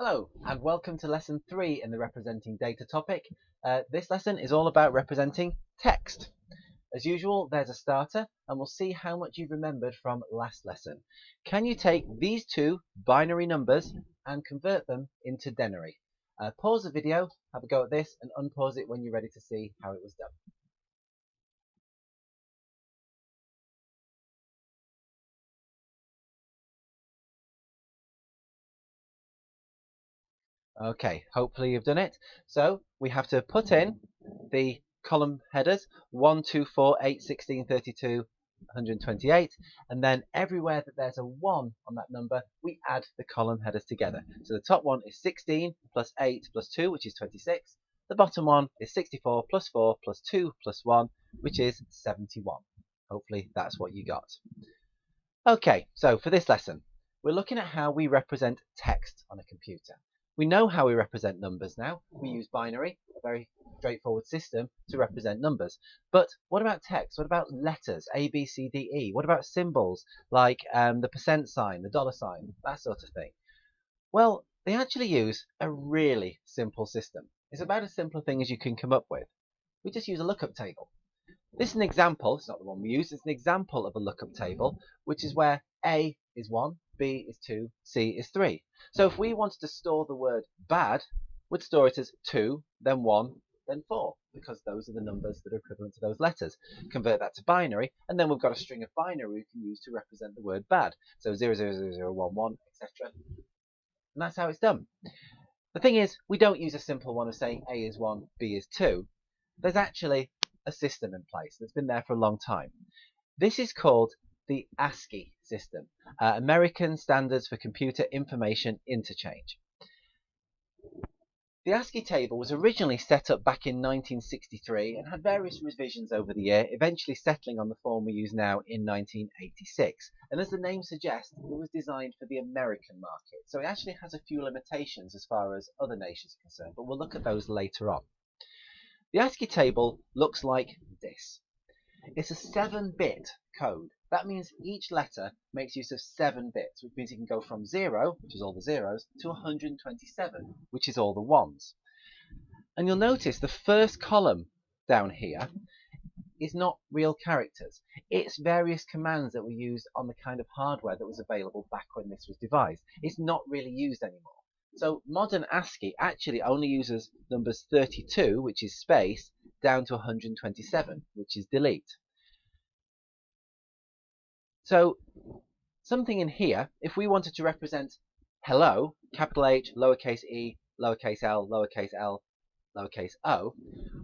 Hello and welcome to lesson 3 in the representing data topic. This lesson is all about representing text. As usual, there's a starter and we'll see how much you've remembered from last lesson. Can you take these two binary numbers and convert them into denary? Pause the video, have a go at this and unpause it when you're ready to see how it was done. Okay, hopefully you've done it. So we have to put in the column headers 1, 2, 4, 8, 16, 32, 128, and then everywhere that there's a 1 on that number, we add the column headers together. So the top one is 16 plus 8 plus 2, which is 26. The bottom one is 64 plus 4 plus 2 plus 1, which is 71. Hopefully that's what you got. Okay, so for this lesson, we're looking at how we represent text on a computer. We know how we represent numbers now. We use binary, a very straightforward system to represent numbers. But what about text? What about letters, A, B, C, D, E? What about symbols like the percent sign, the dollar sign, that sort of thing? Well, they actually use a really simple system. It's about as simple a thing as you can come up with. We just use a lookup table. This is an example, it's not the one we use, it's an example of a lookup table, which is where A is 1, B is 2, C is 3. So if we wanted to store the word bad, we'd store it as 2, then 1, then 4, because those are the numbers that are equivalent to those letters. Convert that to binary, and then we've got a string of binary we can use to represent the word bad. So 0, 0, 0, 0, 1, 1, etc. And that's how it's done. The thing is, we don't use a simple one of saying A is 1, B is 2. There's actually a system in place that's been there for a long time. This is called the ASCII system, American Standards for Computer Information Interchange. The ASCII table was originally set up back in 1963 and had various revisions over the year, eventually settling on the form we use now in 1986. And as the name suggests, it was designed for the American market, so it actually has a few limitations as far as other nations are concerned, but we'll look at those later on. The ASCII table looks like this. It's a 7-bit code. That means each letter makes use of 7 bits, which means it can go from 0, which is all the zeros, to 127, which is all the ones. And you'll notice the first column down here is not real characters. It's various commands that were used on the kind of hardware that was available back when this was devised. It's not really used anymore. So modern ASCII actually only uses numbers 32, which is space, down to 127, which is delete. So something in here, if we wanted to represent hello, capital H, lowercase e, lowercase l, lowercase o,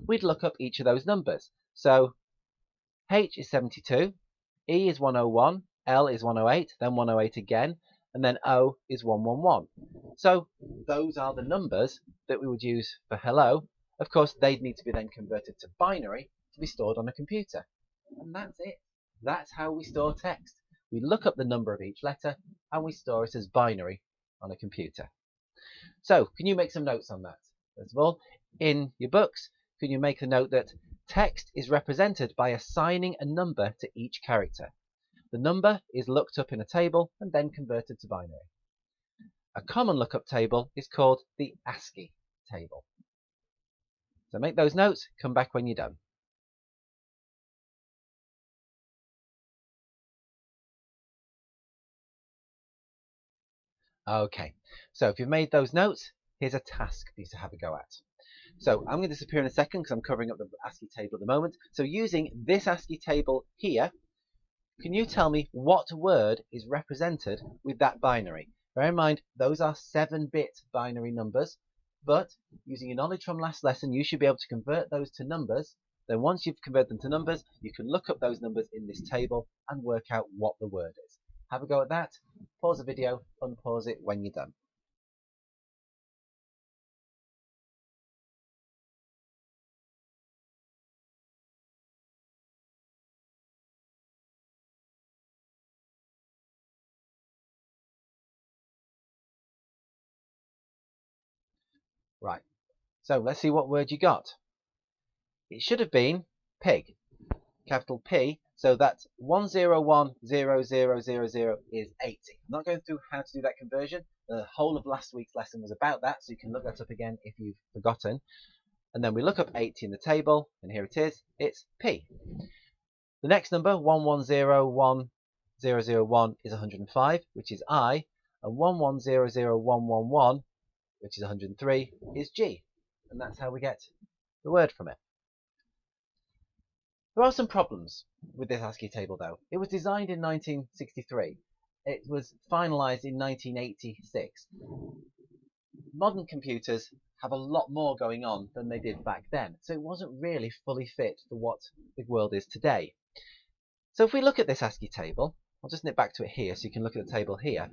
we'd look up each of those numbers. So H is 72, E is 101, L is 108, then 108 again, and then O is 111. So those are the numbers that we would use for hello. Of course, they'd need to be then converted to binary to be stored on a computer. And that's it. That's how we store text. We look up the number of each letter and we store it as binary on a computer. So can you make some notes on that? First of all, in your books, can you make a note that text is represented by assigning a number to each character? The number is looked up in a table and then converted to binary. A common lookup table is called the ASCII table. So make those notes, come back when you're done. Okay, so if you've made those notes, here's a task for you to have a go at. So I'm going to disappear in a second because I'm covering up the ASCII table at the moment. So using this ASCII table here, can you tell me what word is represented with that binary? Bear in mind, those are 7-bit binary numbers, but using your knowledge from last lesson, you should be able to convert those to numbers. Then once you've converted them to numbers, you can look up those numbers in this table and work out what the word is. Have a go at that. Pause the video, unpause it when you're done. Right, so let's see what word you got. It should have been pig, capital P, so that's 101,0,0,0,0 is 80. I'm not going through how to do that conversion. The whole of last week's lesson was about that, so you can look that up again if you've forgotten. And then we look up 80 in the table, and here it is. It's P. The next number, 1101,001, is 105, which is I, and 1100,111, which is 103, is G. And that's how we get the word from it. There are some problems with this ASCII table, though. It was designed in 1963. It was finalized in 1986. Modern computers have a lot more going on than they did back then, so it wasn't really fully fit for what the world is today. So if we look at this ASCII table, I'll just nip back to it here so you can look at the table here.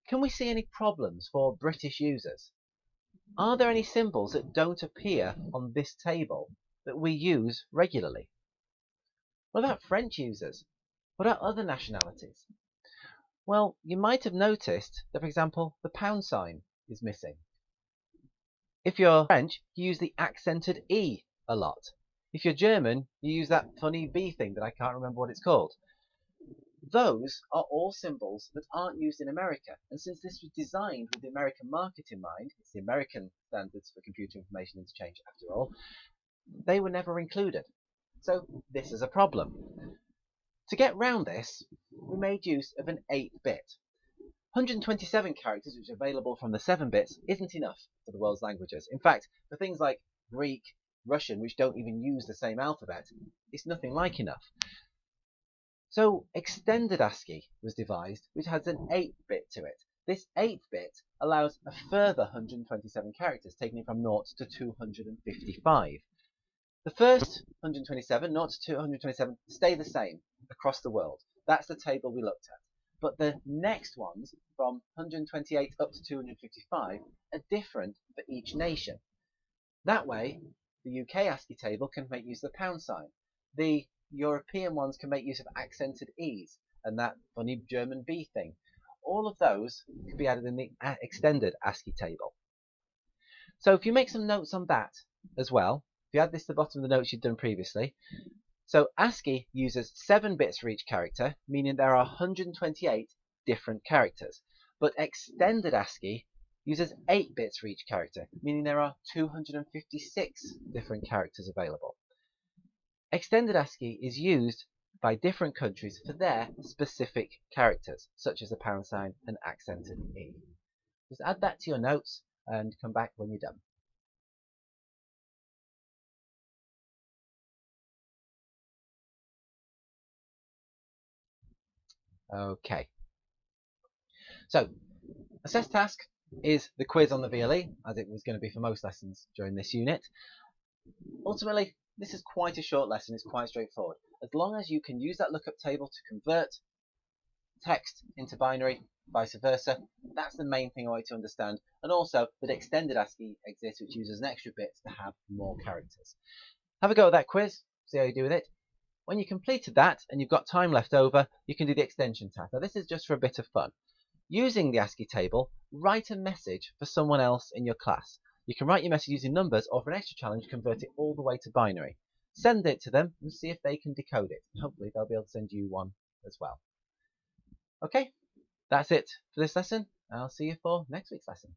Can we see any problems for British users? Are there any symbols that don't appear on this table that we use regularly? What about French users? What about other nationalities? Well, you might have noticed that, for example, the pound sign is missing. If you're French, you use the accented E a lot. If you're German, you use that funny B thing that I can't remember what it's called. Those are all symbols that aren't used in America. And since this was designed with the American market in mind, it's the American standards for computer information interchange after all, they were never included. So this is a problem. To get round this, we made use of an 8-bit. 127 characters, which are available from the 7 bits, isn't enough for the world's languages. In fact, for things like Greek, Russian, which don't even use the same alphabet, it's nothing like enough. So extended ASCII was devised, which has an 8-bit to it. This 8-bit allows a further 127 characters, taking it from 0 to 255. The first 127, 0 to 227, stay the same across the world. That's the table we looked at. But the next ones, from 128 up to 255, are different for each nation. That way, the UK ASCII table can make use of the pound sign. The European ones can make use of accented E's and that funny German B thing. All of those can be added in the extended ASCII table. So if you make some notes on that as well, if you add this to the bottom of the notes you've done previously, so ASCII uses 7 bits for each character, meaning there are 128 different characters. But extended ASCII uses 8 bits for each character, meaning there are 256 different characters available. Extended ASCII is used by different countries for their specific characters, such as the pound sign and accented E. Just add that to your notes and come back when you're done. Okay. So, assess task is the quiz on the VLE, as it was going to be for most lessons during this unit. Ultimately, this is quite a short lesson, it's quite straightforward. As long as you can use that lookup table to convert text into binary, vice versa, that's the main thing I want you to understand. And also that extended ASCII exists, which uses an extra bit to have more characters. Have a go at that quiz, see how you do with it. When you completed that and you've got time left over, you can do the extension task. Now this is just for a bit of fun. Using the ASCII table, write a message for someone else in your class. You can write your message using numbers, or for an extra challenge, convert it all the way to binary. Send it to them and see if they can decode it. Hopefully they'll be able to send you one as well. Okay, that's it for this lesson. I'll see you for next week's lesson.